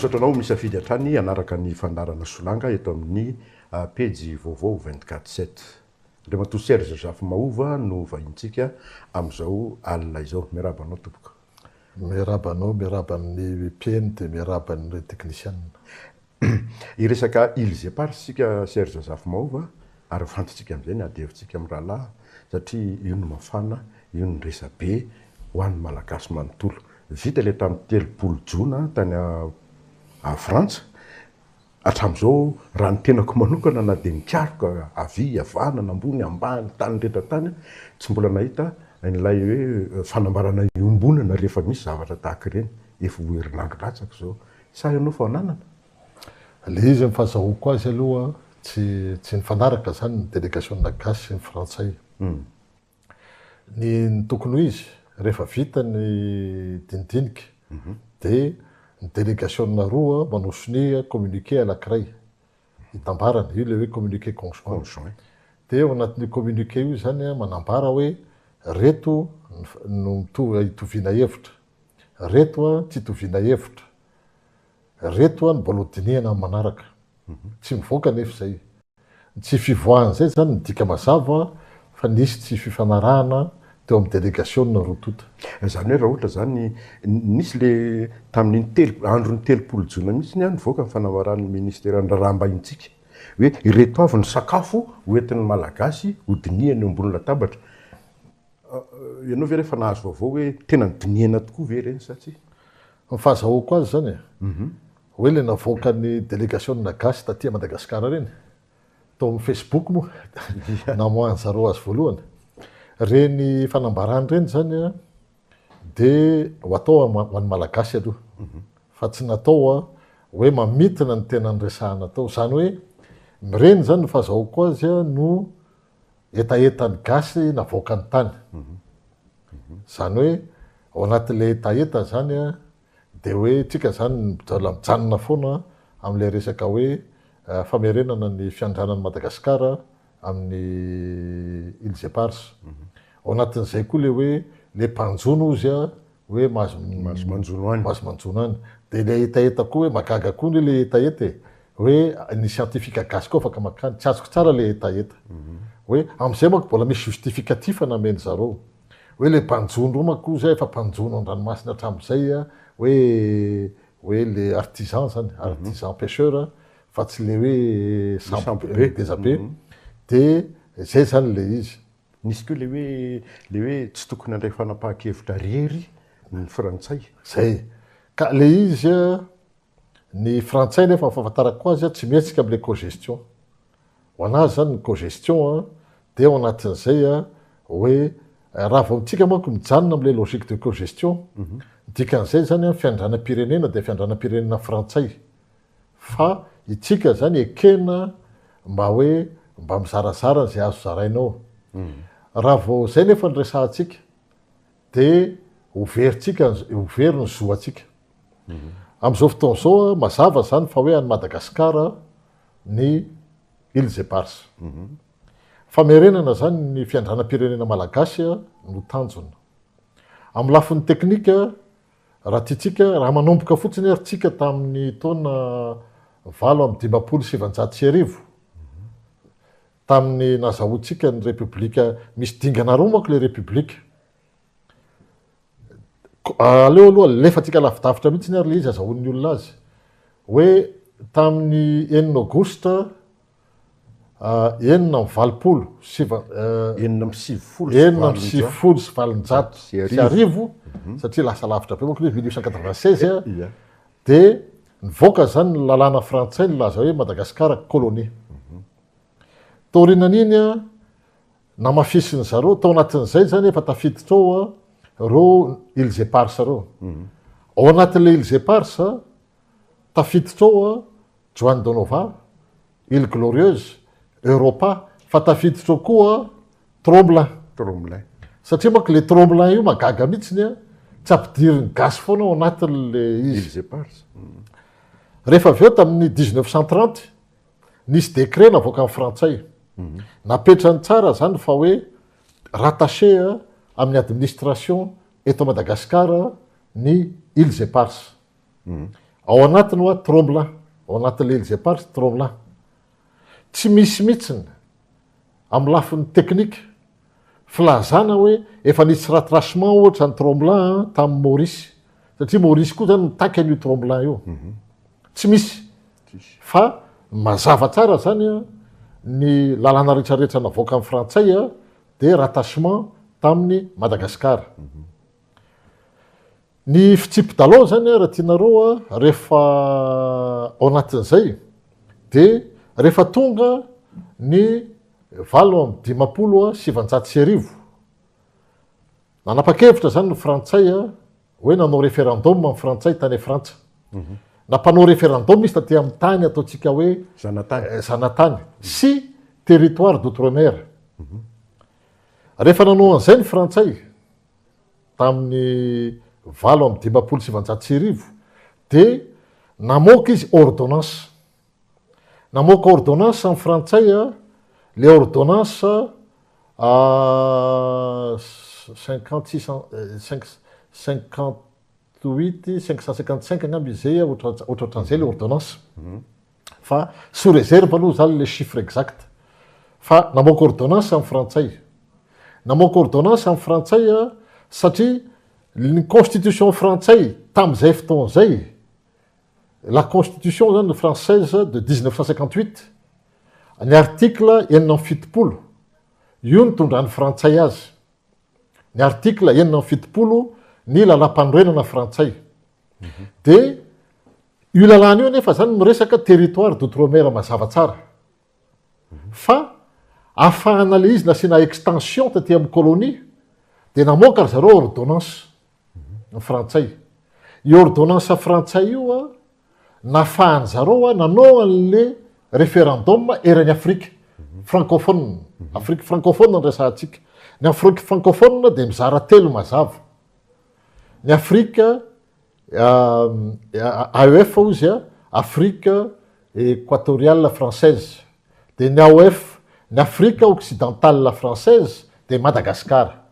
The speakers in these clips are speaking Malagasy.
Misotranao misafidy hatrany anaraka ny fandarana solanga eto amin'ny pejy vaovao 24/7. Andriamatoa Serge Zafy Mahova no vahintsika amin'izao alina izao. Miarabanao tompoko. Miarabanao, miaraban'ny mpieny dia miaraban'ny teknisianina. Iresaka Îles Éparses sika Serge Zafy Mahova ary fantatsika amin'izay ny adihevitsika amin'ny rahalahy satria io no mafana, io no resabe ho an'ny malagasy manontolo. Vita ilay tamin'ny 3 Jona tany a Frantsa. Hatramin'izao raha ny tenako manokana na dia nikaroka avy, avana, ambony, ambany, tany rehetra tany, tsy mbola nahita n'ilay hoe fanambarana iombonana rehefa misy zavatra tahaka ireny. Efa ho herinandro latsaka izao. Sa ianao fa ananana? Le izy fahazahoako azy aloha tsy nifanaraka zany ny délégation gasy sy ny frantsay. Ny tokony ho izy rehefa vita ny dindinika dia ny délégation roa manosony communiqué anankiray hitambarana, io le hoe communiqué conjoint. Dia ao anatin'io communiqué io zany manambara hoe reto no hitoviana hevitra, reto tsy hitoviana hevitra, reto no mbola dinihana manaraka. Tsy mivoaka nefa izay. Tsy fivoahan'izay zany midika mazava fa nisy tsy fifanarahana teo amin'ny délégation rotota. Zany hoe raha ohatra zany nisy le tamin'ny andron'ny 3 Jona mihitsy ny nivoaka ny fanamaran'ny ministère raha mbahintsika hoe ireto avy ny sakafo hoentin'ny malagasy ho dinihany ambony latabatra. Ianao ve rehefa nahazo vaovao hoe tena dinihana tokoa ve ireny sa tsy? Ny fahazahoako azy zany hoe le navoaka ny délégation gasy taty Madagasikara reny tao amin'ny Facebook moa namoahany zareo azy voalohany. Reny fanambarany reny zany dia ho atao ho an'ny malagasy aloha fa tsy natao hoe mamitina ny tena nyresahana tao. Zany hoe mireny zany ny fahazahoako azy no etaetany gasy navoaka ny tany. Zany hoe ao anatin'ilay etaeta zany dia hoe tsika zany mijanona foana amin'ilay resaka hoe famerenana ny fiandranan'ny Madagasikara amin'ny Îles Éparses. Ao anatin'izay koa le hoe le mpanjono izy hoe mahazo manjono any. Dia le etaeta koa hoe magaga koa le etaeta hoe ny scientifique gasy koa afaka makany. Tsy azoko tsara le etaeta. Hoe amin'izay manko mbola misy justificatif nameny zareo. Hoe le mpanjono manko zay efa mpanjono an-dranomasina hatramin'izay hoe le artisan zany, artisan pêcheur fa tsy le hoe sampo-be. Dia zay zany le izy. Nisy koa le hoe tsy tokony handray fanapahan-kevitra rery ny frantsay. Zay. Ka le izy ny frantsay nefa fahafantarako azy tsy mihetsika amin'ilay cogestion. Ho anazy zany ny cogestion dia ao anatin'izay hoe raha vao tsika manko mijanona amin'ilay logique de cogestion, dikan'izay zany fiandranam-pirenena dia fiandranam-pirenena frantsay. Fa itsika zany ekena mba mizarazara izay azo zarainao. Raha vao zay nefa ny resahantsika dia hovery ny zoantsika. Amin'izao fotoana izao mazava zany fa hoe any Madagasikara ny Îles Éparses. Famerenana zany ny fiandranam-pirenena malagasy no tanjona. Amin'ny lafiny teknika raha tiatsika raha manomboka fotsiny ary tsika tamin'ny taona 1970 tamin'ny nazahoantsika ny republika misy dingana roa manko le republika. Aleo aloha alefatsika lavidavitra mihitsy ary le izy azahoan'ny olona azy hoe tamin'ny 9 Aogosta 1970 satria lasa lavitra be manko 1896 dia nivoaka zany ny lalàna frantsay nilaza hoe Madagasikara kolonia. Taorinan'iny namafisiny zareo tao anatin'izay zany efa tafiditra ao reo Îles Éparses reo. Ao anatin'ilay Îles Éparses tafiditra ao Juan de Nova, Île Glorieuse, Europa, fa tafiditra koa Tromblin. Satria manko le Tromblin io magaga mihitsiny tsy ampidiriny gasy foana ao anatin'le izy. Rehefa avy eo tamin'ny 1930 nisy décret navoaka amin'ny frantsay. Napetrany tsara zany fa hoe rattaché amin'ny administration eto Madagasikara ny Îles Éparses. ao anatiny hoa tromblin ao anatin'le elzepars tromblin tsy misy mihitsiny amin'ny lafiny teknika filazana hoe efa nisy ratrachement ohatra ny tromblin tamin'ny maorisy satria maorisy koa zany nitaky an'io tromblin io tsy misy fa mazava tsara zany ny lalàna rehetrarehetra navoaka amin'ny frantsay de rattachement tamin'ny madagasikara ny fitsipidalao zany raha tianareo rehefa ao anatin'izay de rehefa tonga ny 750 nanapa-kevitra zany ny frantsay hoe nanao référendum amin'ny frantsay tany frantsa nampanao référendum izy taty amin'ny tany ataontsika hoe zanatany sy territoire d'outre-mer rehefa nanao an'izay ny frantsay tamin'ny 750 de namoaka izy ordonnance namoaka ordonnance amin'ny frantsay le ordonnance 555 angamby izay ohatraohatran'izay le ordonnance fa sous réserve aloha zany le chiffre exact fa namoaka ordonnance amin'ny frantsay namoaka ordonnance amin'ny frantsay satria ny constitution frantsay tamin'izay fotoan'izay la constitution zany française de 1958 ny article 7 io ny tondrany frantsay azy ny article 7 ny lalam-panorenana frantsay de io lalàna io nefa zany miresaka territoire d'outre-mer mazava tsara fa ahafahana le izy nasiana extension taty amin'ny colonie de namoaka ry zareo ordonnance ny frantsay i ordonnance frantsay io nafahany zareo nanao an'le référendum erany afrique francophone afrique francophone nresahantsika ny afrique francophone de mizara telo mazava ny afrique AEF izy afrique équatoriale française de ny AOF ny afrique occidentale française de Madagascar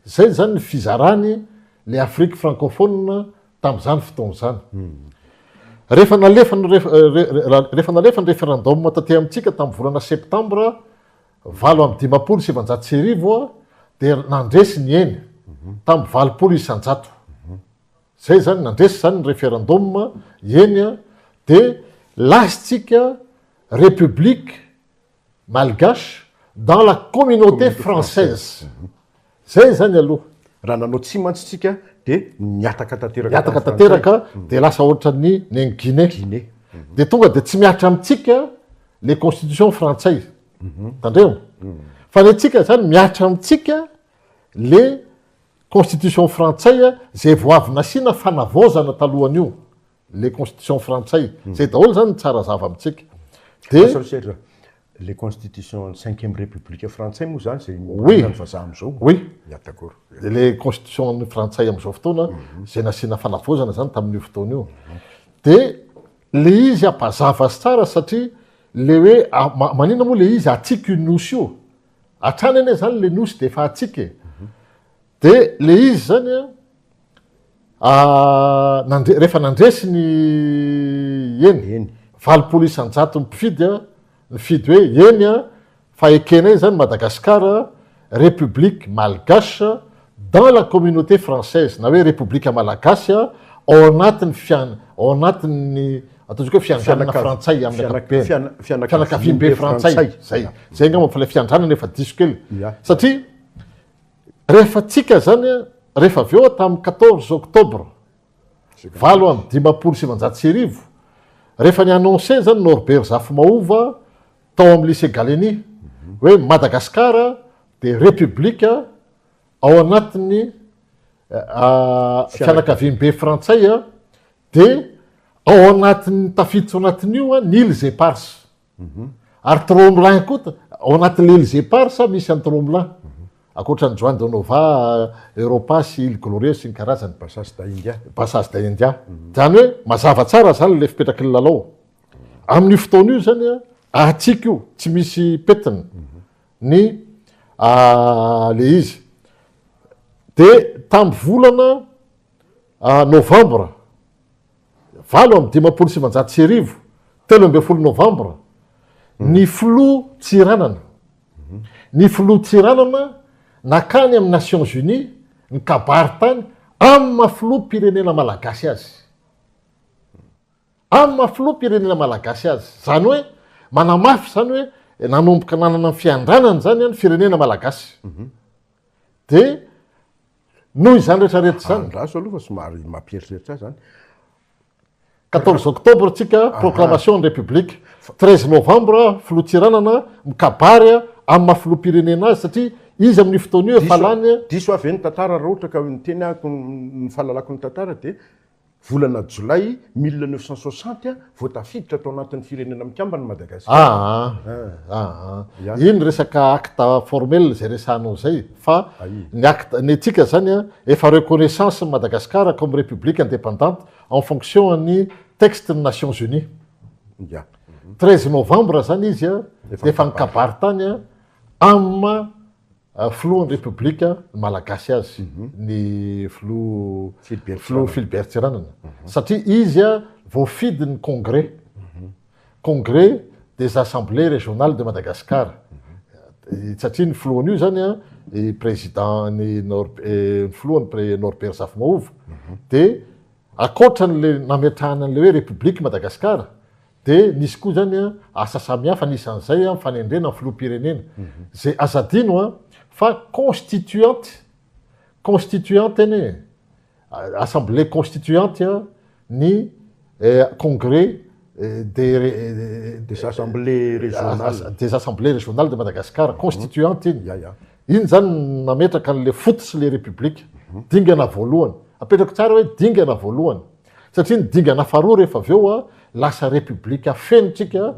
zay zany ny fizarany le afrique francophone tam'izany fotoan'izany rehefa nalefa ny référendum taty amintsika tamin'ny volana septembre 750 de nandresy ny eny tamin'ny 20 zay zany nandresy zany ny référendum eny de lasitsika république malgache dans la communauté française zay zany aloha raha nanao tsy mantsitsika de miataka tanteraka de lasa ohatrany ny Guinée de tonga de tsy miatra amitsika le constitution frantsay tandreo fa ny atsika zany miatra amitsika le constitution frantsay zay voavy nasiana fanavozana talohan'io le constitution frantsay zay daholo zany tsara zava amitsika de les constitutions 5e république français moa zany zay vazaha am'izao d'accord le constitution ny frantsay am'izao fotoana zay nasiana fanavozana zany tamin'io fotoana io de le izy ampazava azy tsara satria le hoe manina moa le izy atsika io nosy io atrany ane zany le nosy de efa atsika de le izy zany rehefa nandresy ny eny 20 mpifidy mifidy hoe eny fa ekena zany Madagascar république malgache dans la communauté française na hoe république malagasy ao anatin'ny ataontsika hoe fiandranana frantsay amin'ny fianakaviam-be frantsay zay ngamba fa le fiandranana efa diso kely satria rehefa tsika zany rehefa avy eo tamin'ny 14 octobre 750 rehefa ny annonce zany Norbert Zafy-Mahova tao amin'ny lycée Galeny hoe Madagascar de république ao anatin'ny fianakaviam-be frantsay de ao anatin'ny tafiditra ao anatin'io ny îles éparses ary Tromblin koa ao anatin'le îles éparses misy any Tromblin akoatran'ny Juan de Nova Europa sy Île Glorieuse sy ny karazany passage d'India zany hoe mazava tsara zany le fipetraky ny lalao amin'io fotoana io zany atsika io tsy misy petiny ny le izy de tamin'ny volana novembre valo am 570 telo ambe folo novambra ny filo tsiranana ny filo tsiranana nakany amin'ny Nations Unies ny kabary tany amin'ny mafilo pirenena malagasy azy amin'ny mafilo pirenena malagasy azy zany hoe manamafy zany hoe nanomboka nanana ny fiandranana zany ny firenena malagasy de noho izany rehetrarehetra zany andraso aloha fa somary mampieritreritra zany 14 octobre tsika proclamation de république 13 novembre filotsiranana mikabary amin'ny mafilopirenena azy satria izy amin'ny fotoana io falany diso avy ny tantara raha ohatra ka niteny ako ny fahalalako ny tantara de volana jolay 1960 vao tafiditra tao anatin'ny firenena mikambany Madagasikara. Iny resaka acte formel zay resanao zay fa ny acte ny tsika zany efa reconnaissance Madagascar comme république indépendante en fonction ny texte ny Nations Unies. 13 novembre zany izy efa nikabary tany amma filohan'ny république malagasy azy ny filoha Philibert Tsiranana satria izy voafidy ny congrès des assemblées régionales de Madagascar satria ny filohany io zany président ny filohan'ny Norbert Zafmaovo de akoatran'le nametrahana an'le hoe république Madagascar de nisy koa zany asa samihafa nisan'izay mifanendrena amin'ny filoham-pirenena zay azadino fa constituante eny assemblée constituante ny congrès des assemblées régionales de Madagascar constituante iny zany nametraka an'le fototsy le république dingana voalohany apetrako tsara hoe dingana voalohany satria ny dingana faharoa rehefa avy eo lasa république fenotsika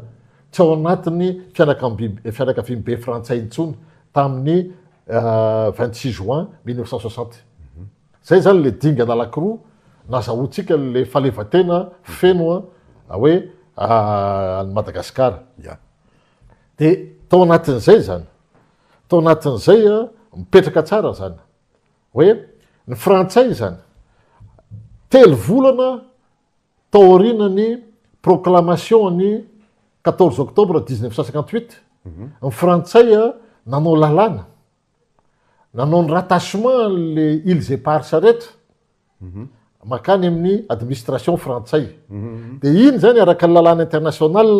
tsy ao anatin'ny fianakaviam-be frantsay intsony tamin'ny 26 juin 1960 zay zany le dingana anakiroa nazahoantsika le falevatena feno hoe Madagascar de tao anatin'izay zany tao anatin'izay mipetraka tsara zany hoe ny frantsay zany telo volana tao aorinany proclamation ny 14 octobre 1958 ny frantsay nanao lalàna nanao ny rattachement le îles éparses rehetra makany amin'ny administration frantsay de iny zany araka ny lalàna international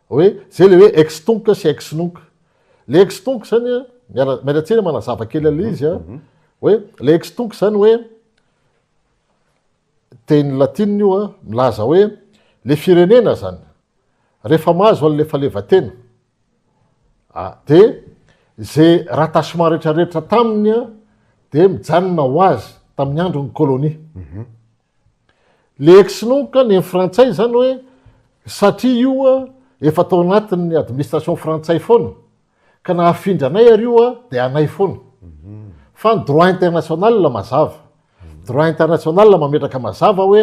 hoe zay le hoe extonk sy exnonk le extonk zany mialatsena manazava kely ale izy hoe le extonk zany hoe teny latine io milaza hoe le firenena zany rehefa mahazo an'le falevatena de zay rattachement rehetrarehetra taminy de mijanona ho azy tamin'ny androny colonie le exnonka ny frantsay zany hoe satria io efa tao anatin'ny administration frantsay foana ka nahafindra anay ary io de anay foana fa ny droit international mazava droit international mametraka mazava hoe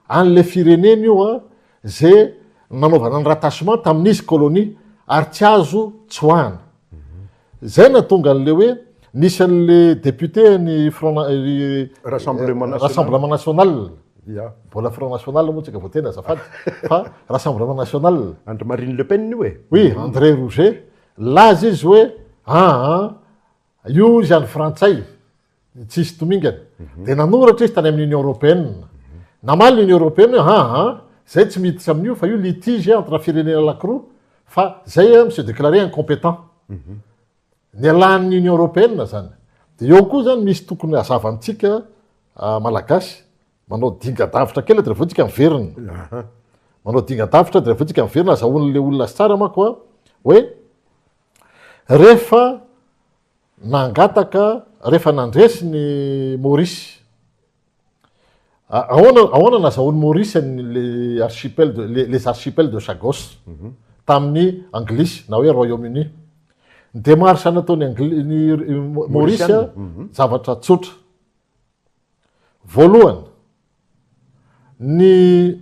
an'le firenena io zay nanaovana ny rattachement tamin'izy colonie ary tsy azo tsoahana zay na tonga an'le hoe nisy an'le député ny rassemblement national mbola front national moa tsika voatena azafady fa rassemblement national André Marine Le Pen io oui André Rouget laza izy hoe io izy any frantsay tsisy tomingana de nanoratra izy tany amin'ny union européenne namaly l'union européenne zay tsy miditra amin'io fa io litige entre firenena anakiroa fa zay monsieur déclaré incompétent ny alan'ny union européenne zany de eo koa zany misy tokony azava amitsika malagasy manao dingadavitra kely de rehefa tsika miverina manao dingadavitra de rehefa tsika miverina azahoan'le olona sy tsara mako hoe rehefa nangataka rehefa nandresy ny Maurice ahoana nazahoan'ny Maurice les archipels de Chagos tamin'ny Anglisy na hoe Royaume-Uni ny démarche nataony Maurice zavatra tsotra voalohany ny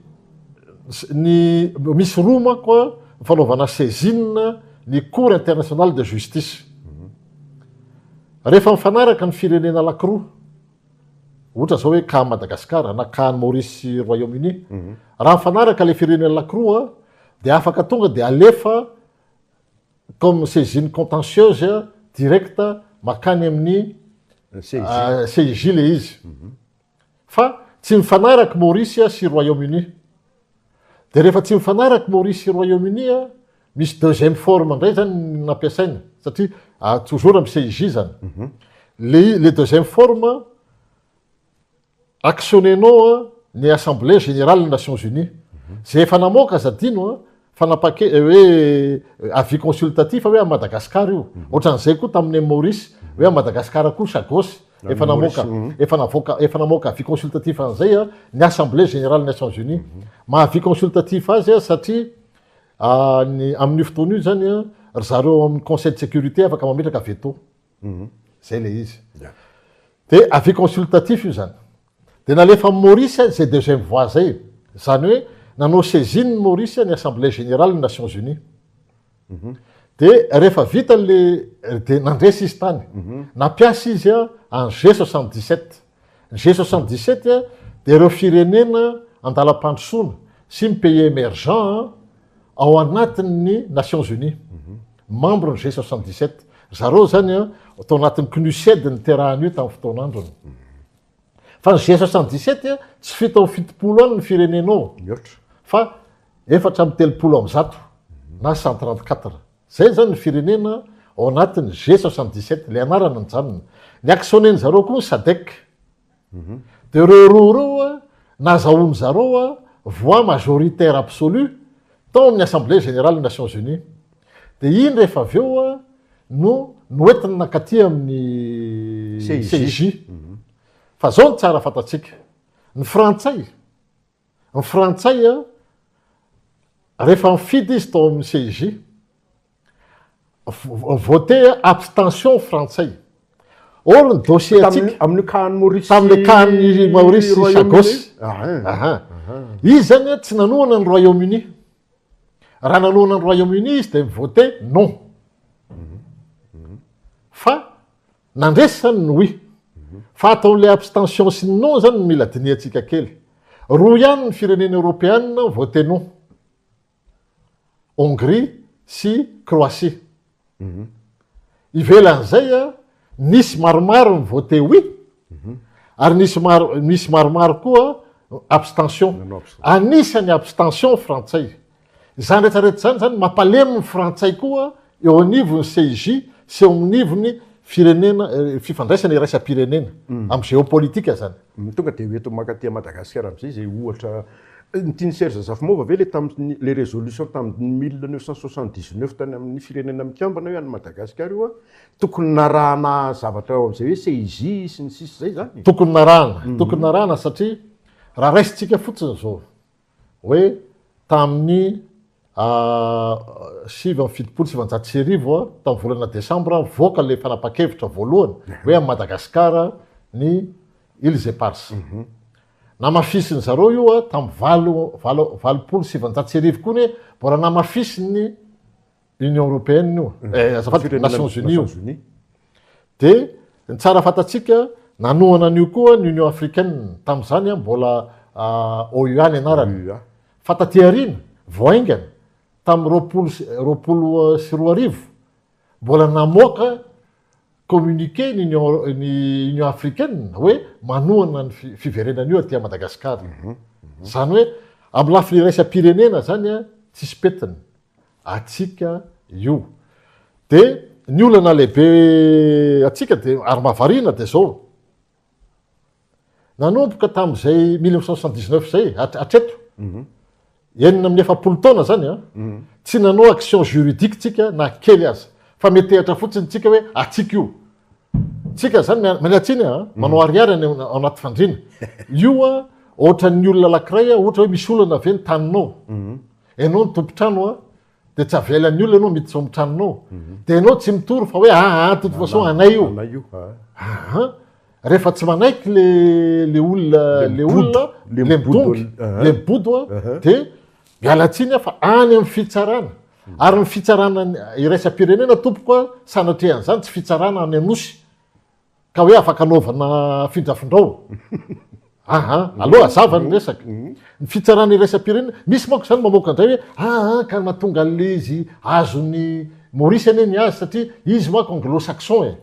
misy roa mako fanaovana saisine ny cour internationale de justice rehefa mifanaraka ny firenena anakiroa ohatra zao hoe ka Madagasikara na ka Maurice sy Royaume-Uni raha mifanaraka le firenena anankiroa dia afaka tonga dia alefa comme saisine contentieuse directa makany amin'ny CIJ le izy fa tsy mifanaraka Maurice sy Royaume-Uni dia rehefa tsy mifanaraka Maurice sy Royaume-Uni misy deuxième forme indray zany nampiasaina satria toujours amin'ny CIJ zany le deuxième forme actionnenao ny assemblée générale des Nations Unies zay efa namoaka zadino fanapake hoe avis consultatif hoe à Madagascar io ohatran'izay koa tamin'ny Maurice hoe à Madagascar koa sagosy efa namoaka avis consultatif an'izay ny assemblée générale des Nations Unies avis consultatif azy satria amin'ny fotoana io zany zareo amin'ny conseil de sécurité afaka mametraka veto zay le izy de avis consultatif io zany de nalefa Maurice zay deuxième voie zay zany hoe nanao saisine Maurice ny assemblée générale des Nations Unies de rehefa vita de nandresy izy tany nampiasa izy en G77 G77 de ireo firenena andalam-pandrosoana sy ny pays émergent ao anatin'ny Nations Unies membre ny G77 zareo zany atao anatin'ny CNUSED ny terahany io tamin'ny fotoan'androny fa ny G77 tsy fito amin'ny fitopolo any ny firenenao fa 430 na 134 zay zany ny firenena ao anatin'ny G77 le anarana ny janona ny actionneny zareo koa ny SADC de reo nazahoany zareo voix majoritaire absolue tao amin'ny assemblée générale des Nations Unies de iny rehefa avy eo no noentiny nakaty amin'ny CIJ fa zao ny tsara fatatsika ny frantsay rehefa mifidy izy tao amin'ny CIJ voté abstention frantsay or ny dossier atsika amin'ny kahany Maurice tamin'le kahany Maurice sagosy izy zany tsy nanohana ny Royaume-Uni raha nanohana ny Royaume-Uni izy de mivoté non fa nandresy zany ny oui fa ataon'le abstention sy ny non zany mila diniatsika kely roa ihany ny firenena européenne voté non Hongrie sy Croatie ivelan'izay nisy maromaro ny voté oui ary misy maromaro koa abstention anisany abstention frantsay zany rehetrarehetra zany mampalemy ny frantsay koa eo anivony CIJ sy eo amin'nivony firenena fifandraisana iraisam-pirenena amin'ny géopolitika zany tonga de eto makaty Madagasikara am'izay zay ohatra nytiany Serge Safimova ve le tamin'ny le résolution tamin'ny 1979 tany amin'ny firenena mikambana hoe any Madagasikara io tokony narahana zavatra ao am'izay hoe CIJ sy ny sisy zay zany tokony narahana satria raha raisitsika fotsiny zao hoe tamin'ny 7 tamin'ny volana Desambra voaka le fanapa-kevitra voalohany hoe amin'ny Madagasikara ny Îles Éparses namafisiny zareo io tamin'ny 7 koa ny mbola namafisiny Union Européenne io Nations Unies io de ny tsara fatatsika nanohana an'io koa ny Union Africaine tamin'izany mbola OUA ny anarany fa taty aoriana voaingana tamin'ny 20 mbola namoaka communiqué ny Union Africaine hoe manohana ny fiverenan'io aty Madagasikara zany hoe amin'ny lafiny iraisam-pirenena zany tsisy petiny atsika io de ny olana lehibe atsika de ary mahavariana de zao nanomboka tamin'izay 1979 zay atreto enina amin'ny 70 taona zany tsy nanao action juridique tsika na kely azy fa metehatra fotsiny tsika hoe atsika io tsika zany mialatsiny manao ariary ao anaty fandrina io ohatran'ny olona lakiray ohatra hoe misy olana ave ny taninao ianao ny tompotrano de tsy avelan'ny olona ianao miditra ao amin'ny tranonao de ianao tsy mitory fa hoe toute façon anay io rehefa tsy manaiky le olona le midongy le mibodo de mialatsiny fa any amin'ny fitsarana ary ny fitsarana iraisam-pirenena tompoko sanatrehan'izany tsy fitsarana any anosy ka hoe afaka anaovana findrafindrao aloha azava ny resaka ny fitsarany resam-pirenena misy manko zany mamoaka andray hoe ka mahatonga an'le izy azony Maurice ane ny azy satria izy manko anglo-saxon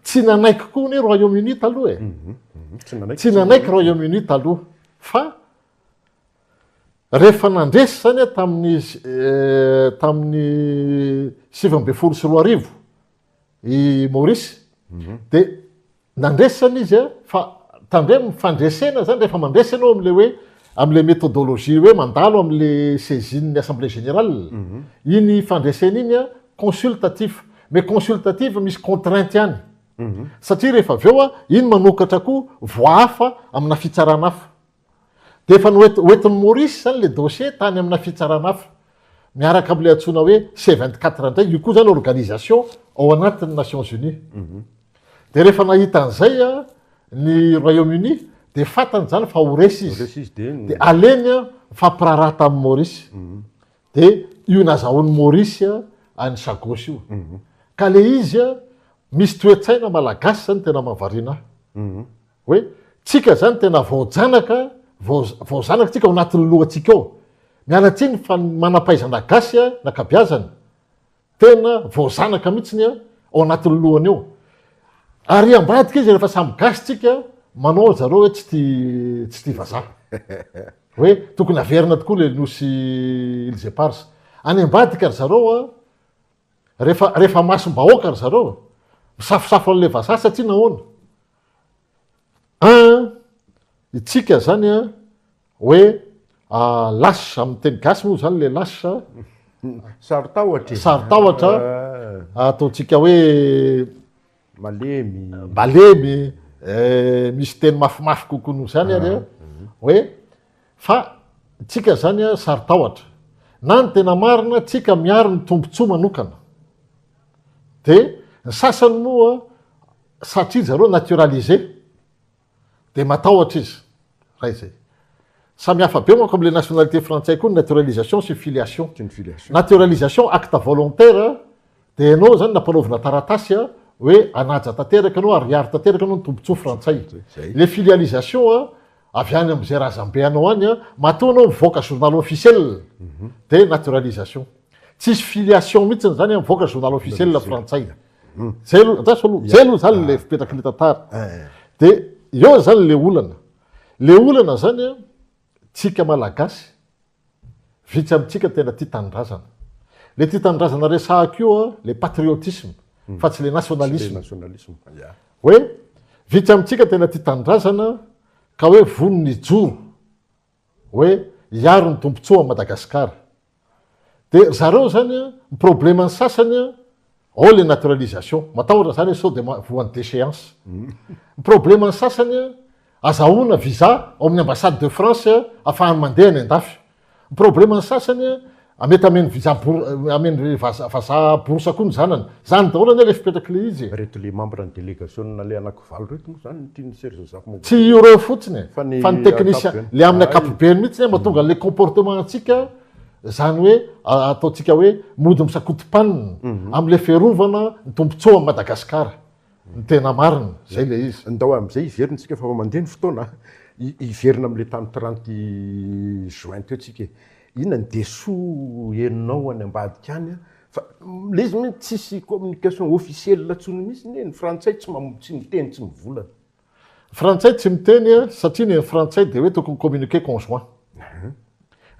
tsy nanaiky koa ny Royaume-Uni taloha tsy nanaiky Royaume-Uni taloha fa rehefa nandresy zany tamin'ny 724 i Maurice de nandresy zany izy fa tandray mifandresena zany rehefa mandresy anao am'le hoe am'le méthodologie hoe mandalo am'le saisine ny assemblée générale iny fandresena iny consultatif mais consultative misy contrainte ihany satria rehefa avy eo iny manokatra koa voahafa amina fitsarana hafa de efa noentin'ny Maurice zany le dossier tany amina fitsarana hafa miaraka am'le antsona hoe C24 ndray io koa zany organisation ao anatin'ny Nations Unies de rehefa nahita an'izay ny Royaume-Uni de fatany zany fa ho resy izy de aleny fampirarata amin'ny Maurice de io nazahoan'ny Maurice any sagosy io ka le izy misy toetsaina malagasy zany tena mahavariana hoe tsika zany tena voajanaka tsika ao anatin'ny lohantsika ao mialatsiny fa manampaizana gasy nakabiazany tena voazanaka mihitsiny ao anatin'ny lohany eo ary ambadika izy rehefa samy gasy tsika manao zareo hoe tsy ty vazaha hoe tokony averina tokoa le nosy Ilse Pars any ambadika ry zareo rehefa masom-bahoaka ry zareo misafosafo an'le vazaha satria nahoana itsika zany hoe lasa amin'ny teny gasy moa zany le lasa sarotahotra ataotsika hoe malemy misy teny mafimafy kokoa noho zany ary hoe fa tsika zany sarotahotra na ny tena marina tsika miary ny tombontsoa manokana de ny sasany moa satria zareo naturalisé de matahotra izy raha izay samy hafa be manko am'le nationalité frantsay koa ny naturalisation sy filiation naturalisation acte volontaire de anao zany nampanaovina taratasy hoe anaja tanteraka anao ariary tanteraka anao ny tombontsoa frantsay le filialisation avy any am'izay razambe anao any matoa anao mivoaka journal officiel de naturalisation tsisy filiation mihitsiny zany mivoaka journal officiel frantsay zay aloha zany le fipetraky le tantara de eo zany le olana zany tsika malagasy vitsy amitsika tena tia tanindrazana le tia tanindrazana resahako io le patriotisme fa tsy le nationalisme hoe vitsy amitsika tena tia tanindrazana ka hoe vony ny joro hoe hiaro ny tombontsoa a Madagasikara de zareo zany ny problème ny sasany ao le naturalisation matahotra zany sao de voan'ny déchéance ny problème ny sasany azahoana visa ao amin'ny ambassade de France afahany mandeha ny andafy ny problème ny sasany mety ameny visa ameny vazaha borsa koa ny zanany zany daholo ane le fipetraky le izy reto le membre ny délégation le anakivalo reto moa zany tiany Serge Zafmo tsy io reo fotsiny fa ny technicien le amin'ny ankapobeny mihitsy mahatonga le comportement antsika zany hoe ataotsika hoe mody misakotom-panina am'le fiarovana ny tombontsoa a Madagasikara ny tena marina zay le izy ndao am'izay iverintsika fa mandeha ny fotoana iverina am'le tamy 30 juin teo tsika ina ny deso heninao any ambadika any fa le izy mihitsy tsisy communication officielle tsony misy ny frantsay tsy miteny tsy mivolana frantsay tsy miteny satria ny frantsay de hoe tokony communiqué conjoint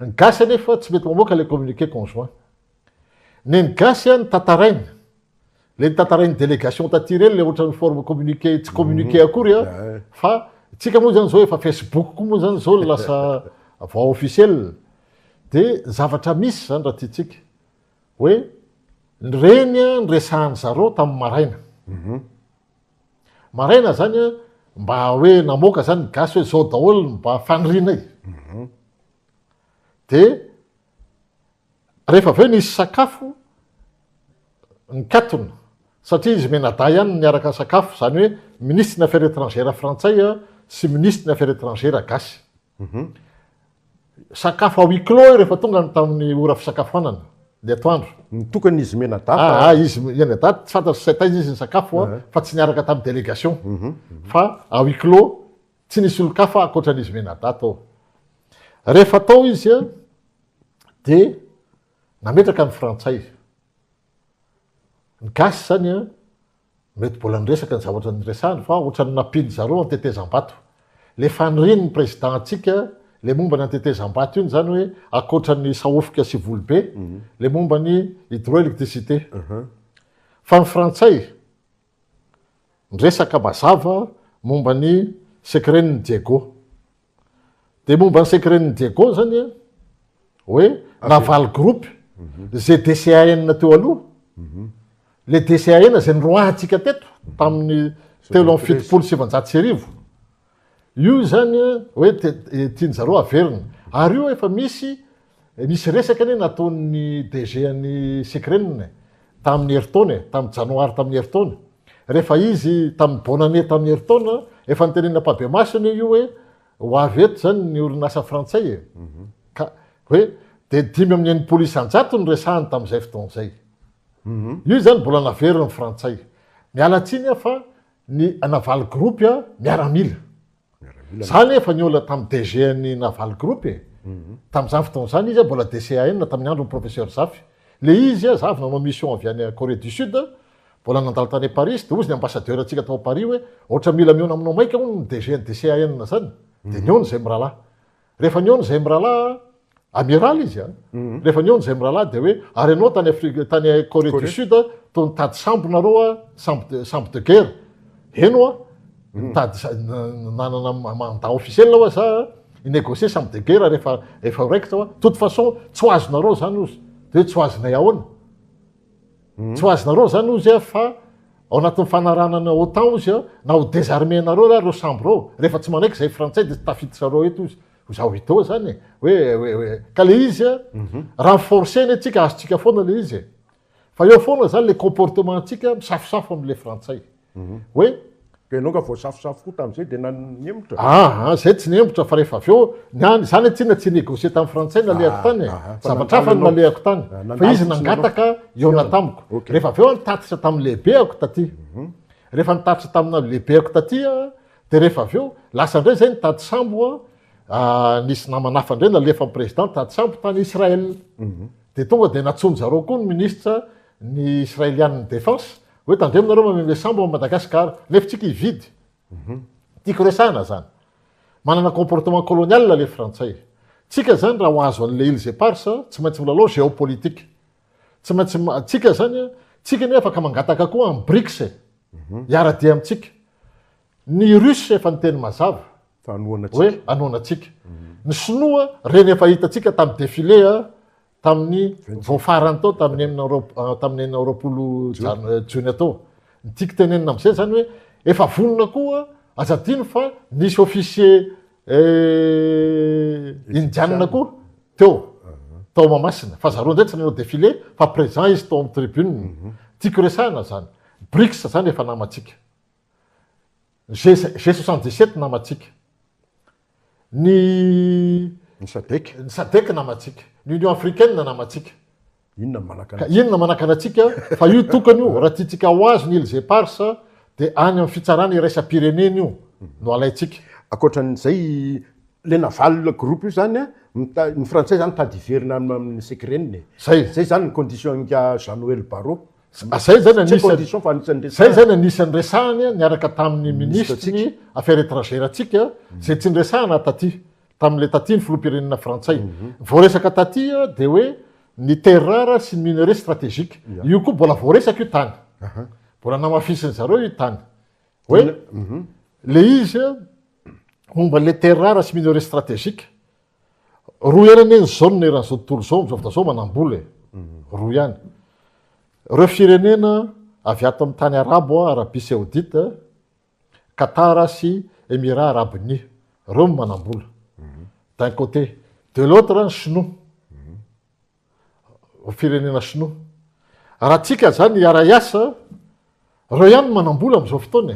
ny gasy anefa tsy mety mamoaka le communiqué conjoint ny gasy ny tatarainy le tatarainy délégation tatireny le ohatran'ny forme communiqué tsy communiqué akory fa tsika moa zany zao efa Facebook koa moa zany zao lasa voix officielle de zavatra misy zany raha tiatsika hoe reny nyresahany zareo tamin'ny maraina zany mba hoe namoaka zany gasy hoe zao daholo mba fanirinay de rehefa aveo nisy sakafo nikatona satria izy menada ihany niaraka sakafo zany hoe ministre ny affaires étrangères frantsay sy ministre ny affaires étrangères gasy sakafo à huis clos rehefa tonga tamin'ny ora fisakafoanana de atoandro tokony izy mena data izy eny daty tsy fantatro say taiza izy ny sakafo fa tsy niaraka tamin'ny délégation fa ahuis clos tsy nisy olo-kafa akoatran'izy mena daty ao rehefa tao izy a de nametraka ny frantsay ny gasy zany a mety mbola nyresaka ny zavatra nyresahany fa ohatrany napiny zareo antetezam-bato le faniriny ny président antsika le momba ny antetezam-bato iny zany hoe akoatran'ny saofika sy volobe le momba ny hydroélectricité fa ny frantsay nyresaka mazava momba ny secretny Diego de momba ny secretny Diego zany a hoe naval groupe ZDCAN teo aloha le DCAN zay nyroahantsika teto tamin'ny telo amby fitopolo sivanjato sy arivo io zany hoe tiany zareo averina ary io efa misy resaka ny nataon'ny DG any secretny tamin'ny heritaony tamin'ny janoary tamin'ny heritaony rehefa izy tamin'ny bonane tamin'ny heritaona efa nytenena mpabemasiny io hoe ho avy eto zany ny orinasa frantsay ka hoe de 5 amin'ny enimpolo isanjato ny resahany tamin'izay fotoan'izay io zany mbola naveriny frantsay mialatsiny fa ny naval groupe a miaramila zany efa ny ola tamin'ny DG ny naval groupe tamin'izany fotoan'izany izy mbola DCAN tamin'ny andro ny professeur Zafy le izy a zavy nanao mission avy any Corée du Sud mbola nandalo tany Paris de ozy ny ambassadeur atsika tao Paris hoe ohatra mila miona aminao maika ny DG ny DCAN zany de niony zay mirala rehefa niony zay mirala amiral izy a rehefa niony zay mirala de hoe ary anao tany Afrique tany Corée du Sud to nitady sambo nareo a sambo de guerre eno a nitady nanana mandat officiel ao za inégocier sambo de guerre rehefa raiky zao toute façon tsy ho azonareo zany ozy de hoe tsy ho azonay ahoana tsy ho azonareo zany ozy fa ao anatin'ny fanaranana OTAN ozy a na ho désarmé nareo reo sambo reo rehefa tsy manaiky zay frantsay de tafiditra reo eto izy zaho hito zany hoe ka le izy a renforcer ny atsika azotsika foana le izy fa eo foana zany le comportement atsika misafosafo am'le frantsay hoe enao ka voasafosafo koa tam'izay de naniemotra zay tsy niembotra fa rehefa aveo niany zany atsina tsy négocier tamin'ny frantsay nalehako tany zavatra hafa ny nalehako tany fa izy nangataka eona tamiko rehefa aveo nitatitra tamin'ny lehibeako taty rehefa nitatitra tamina lehibeako taty de rehefa aveo lasa ndray zay nitady sambo nisy namanafa ndray nalefa ny président nitady sambo tany Israël de tonga de natsony zareo koa ny ministre ny israélianny défense hoe tandreminareo mamemle sambo a Madagasikara lefitsika hividy tiako resahana zany manana comportement colonial le frantsay tsika zany raha ho azo an'le Îles Éparses tsy maintsy milalao géopolitique tsy maintsy tsika zany tsika ny afaka mangataka koa amin'ny BRICS hiara-dia amitsika ny russe efa nyteny mazava hoe anoanatsika ny sinoa reny efa hitatsika tamin'ny défilé tamin'ny voafarany tao tamin'ny enina roapolo jony atao nytiako tenenina am'izay zany hoe efa vonona koa azadiny fa nisy officier indianina koa tao mamasina fa zareo ndray tsy nanao défilé fa présent izy tao amin'ny tribune tiako resahana zany BRICS zany efa namatsika G77 namatsika ny SADC namatsika ny Union africaine namatsika inona manakana atsika fa io tokony io raha tiatsika ho azo ny Îles Éparses de any amin'ny fitsarana iraisam-pirenena io no alaitsika akoatran'izay le naval groupe io zany ny frantsay zany tady iverina amin'ny secretny zay zany ny condition ka Jean-Noël Barrot zay zany anisan'ny resahany niaraka tamin'ny ministre ny affaires étrangères atsika zay tsy nyresahana taty tamin'le taty ny filoham-pirenena frantsay voaresaka taty de hoe ny terre rare sy ny minerai stratégique io koa mbola voaresaka io tany mbola namafisiny zareo io tany hoe le izy momba le terre rare sy minerai stratégique roa ihany eny zao ny eran'izao tontolo zao am'izao fotoana zao manambola roa ihany reo firenena avy ato amin'ny tany arabo Arabie Saoudite Qatar sy Émirats Arabes Unis reo manambola d'un côté de l'autre sinoa firenena sinoa raha tsika zany iara-iasa reo ihany manambola am'izao fotoana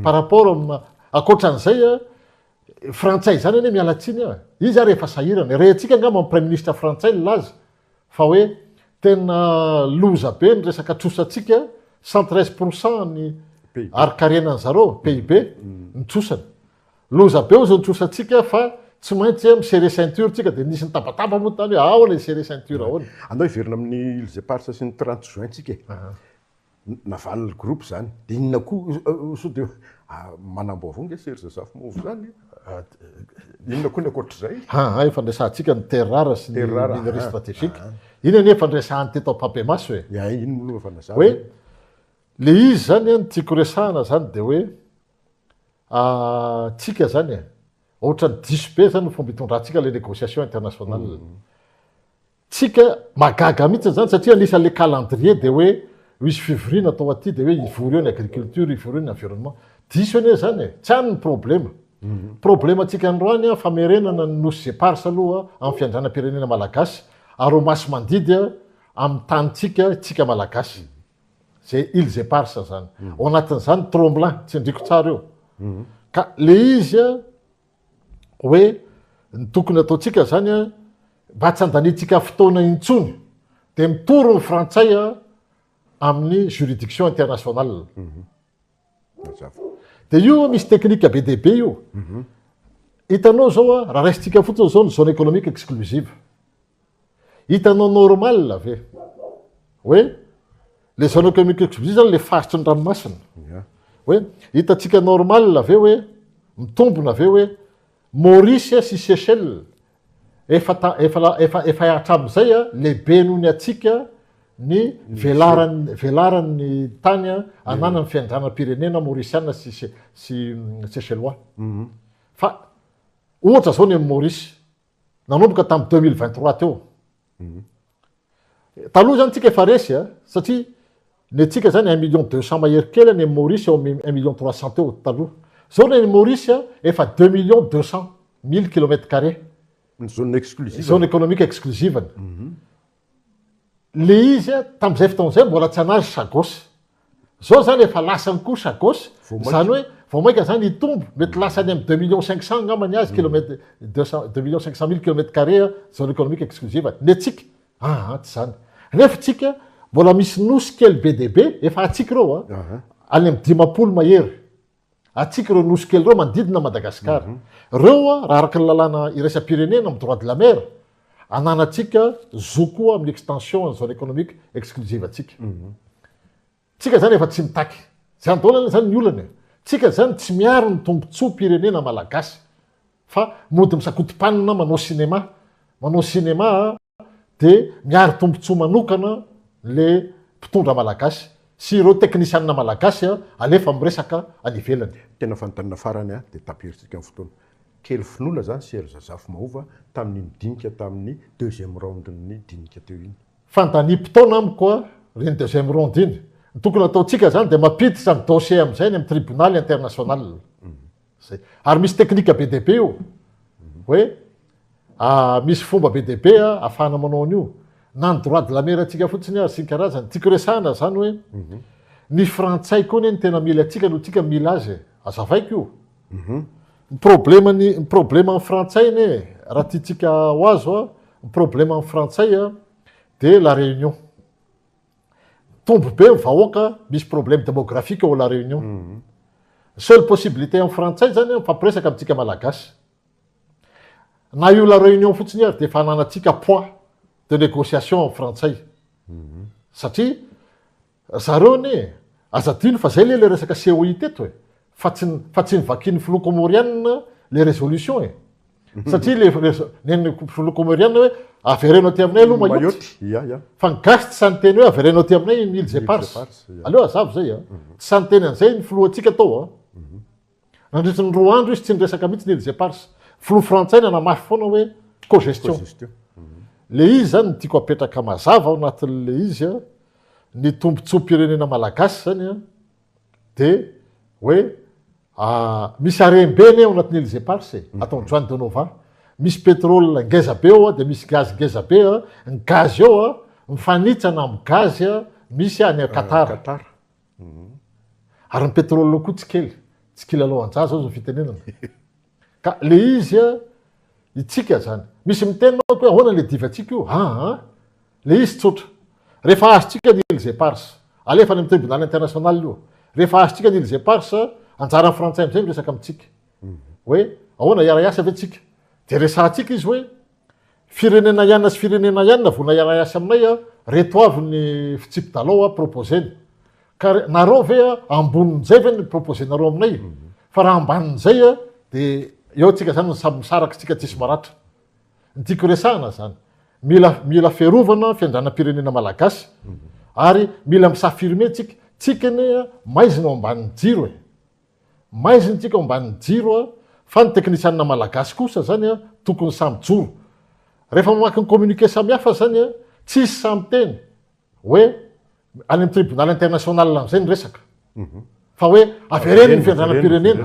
par rapport akoatran'izay frantsay zany ane mialatsiny izy rehefa sahirana rehatsika angamba amin'ny premier ministre frantsay laza fa hoe tena loza be ny resaka trosatsika 113% ny PIB. arikarenany zareo PIB nitrosany loza be o zao nitrosatsika fa tsy maintsy miserre ceinture tsika de nisy nitabataba moa tany hoe ao le serre ceinture ahoany andao hiverina amin'ny ilze parsa sy ny 30 juin tsika navaliny groupe zany de inona koa so de manambo avao nge serge safimov zany inona koa ny akoatr'izay efa ndraisantsika ny terrara sy ny Terrara, minerie stratégique iny anefa ndraisahany teto ampapemasy hoe ya iny no efa nazava hoe le izy zany ny tiako resahana zany de hoe tsika zany ohatra ny diso be zany fomba hitondrantsika le négociation internationale tsika magaga mihitsy zany satria anisan'le calendrier de hoe misy février natao aty de hoe ivory eo ny agriculture ivory eo ny environnement diso ane zany tsy any ny problema problema atsika androany famerenana ny nosy ze parsa aloha amin'ny fiandranam-pirenena malagasy ary o masy mandidy amin'ny tanytsika tsika malagasy zay ile ze parsa zany ao anatin'izany tromblin tsy ndriko tsara eo ka le izy hoe ny tokony ataotsika zany mba tsy andanitsika fotoana intsony de mitoro ny frantsay amin'ny juridiction internationale de io misy teknika be deaibe io hitanao zao raha raisitsika fotsiny zao ny zone économique exclusive hitanao normal ave hoe le zone économique exclusive zany le faritry ny ranomasina hoe hitatsika normal ave hoe mitombona ave hoe Maurice sy Seychelles efa hatramin'izay lehibe noho ny atsika ny velaran'ny tany anana ny fiandranam-pirenena mauriciana sy Seychellois fa ohatra zao ny amin'ny Maurice nanomboka tamin'ny 2023 teo taloha zany tsika efa resy satria ny atsika zany 1,200,000 mahery kely ny Maurice eo 1,300,000 teo taloha zao ny Maurice efa 2,200,000 km². zone exclusive zone économique exclusive le izy tam'izay fotaon'izay mbola tsy anazy sagosy zao zany efa lasany koa sagosy zany hoe vao maika zany hitombo mety lasany amin'ny 2,500,000 ngamany azy kilomètre 2,500,000 km² zone économique exclusive ny atsika tsy zany nefa tsika mbola misy nosy kely be deaibe efa atsika reo any amin'ny 10 mahery atsika reo nosy kely reo manodidina Madagasikara reo raha araka ny lalàna iraisam-pirenena amin'ny droit de la mer ananatsika zo koa amin'ny extension ny zone économique exclusive atsika tsika zany efa tsy mitaky zany taona zany ny olana tsika zany tsy miaro ny tombontsoa pirenena malagasy fa mody misakotom-panina manao cinéma de miaro tombontsoa manokana le mpitondra malagasy sy ireo teknisianina malagasy alefa miresaka any ivelany tena fanotanana farany de tapiritsika amin'ny fotoana kely finoana zany Serge Safimahova tamin'ny dinika tamin'ny deuxième round ny dinika teo iny fandaniam-potoana amiko reny deuxième round iny ny tokony ataotsika zany de mampiditra ny dossier am'izay ny amin'ny tribunal international zay ary misy teknika be deaibe io hoe misy fomba be deaibe ahafahana manao an'io na ny droit de la mer atsika fotsiny ary sy ny karazany tiako resahana zany hoe ny frantsay koa ny tena mila atsika no tsika mila azy azavaiko io ny problema amin'ny frantsay ny raha tiatsika ho azo ny problema amin'ny frantsay de la réunion tombo be vahoaka misy problème démographique ao la réunion seule possibilité amin'ny frantsay zany mifampiresaka amintsika malagasy na io la réunion fotsiny ary de efa hananatsika poids de négociation amin'ny frantsay satria zareo ny azadino fa zay le resaka COI teto fa tsy nivakiany Filocomoriana le résolution satria le Filocomoriana hoe averenao aty aminay aloha mayoty fa ny gasy tsy sany teny hoe averenao aty aminay ny ile ze parse aleo azavo zay tsy sany teny an'izay ny filohantsika tao nandritry ny 2 andro izy tsy niresaka mihitsy ny ile ze parse filo frantsay nanamafy foana hoe cogestion le izy zany tiako apetraka mazava ao anatin'le izy ny tombontsoam-pirenena malagasy zany de hoe misy arembeny ao anatin'ile ze parse atao Joan de Nova misy pétrole ngeza be ao de misy gaz ngeza be ny gaz eo mifanitsana amin'ny gaz misy any Qatar ary ny pétrole koa tsy kely alohan-jaza zao fitenenana ka le izy itsika zany misy mitenina koa ahoana le divatsika io le izy tsotra rehefa azotsika ny Elysée Pars alefa ny tribunal international io rehefa azotsika ny Elysée Pars anjara frantsay am'izay miresaka amitsika hoe ahoana iara-iasa ve tsika de resahantsika izy hoe firenena ianina sy firenena ianina vona iara-iasa aminay reto avy ny fitsipy-dalao proposeny ka nareo ve ambonin'izay ve ny proposenareo aminay fa raha ambanin'izay de eo tsika zany samy misaraky tsika tsisy maratra ny tiako resahana zany mila fiarovana fiandranam-pirenena malagasy ary mila misafirme tsika ny maizina ao ambanin'ny jiro maiziny tsika ao ambanin'ny jiro fa ny teknisianina malagasy kosa zany tokony samy joro rehefa mamaky ny communiqué samihafa zany tsisy samy teny hoe any amin'ny tribunal international am'izay ny resaka fa hoe avereny ny fiandranam-pirenena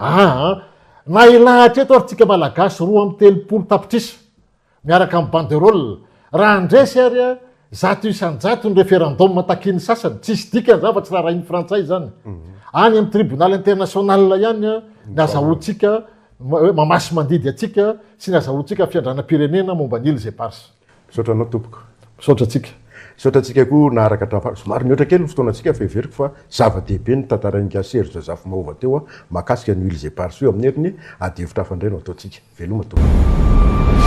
na ilahatra eto ary tsika malagasy 2 tapitrisa miaraka amin'ny banderole raha andresy ary zato isan-jato ny referendum takiny sasany tsisy dikany zany fa tsy raha rahiny frantsay zany any amin'ny tribunal international ihany ny azahoantsika mamasy mandidy atsika sy ny azahoantsika fiandranam-pirenena momba ny Elysée Pars misaotranao tompoko misaotra atsika koa naharaka hatrafa somary mihoatra kely ny fotoanantsika feveriko fa zava-dehibe ny tantarain'ka Serge Zafimova teo mahakasika ny Elysée Pars io amin'ny heriny adihevitra hafandray no ataontsika veloma tompoko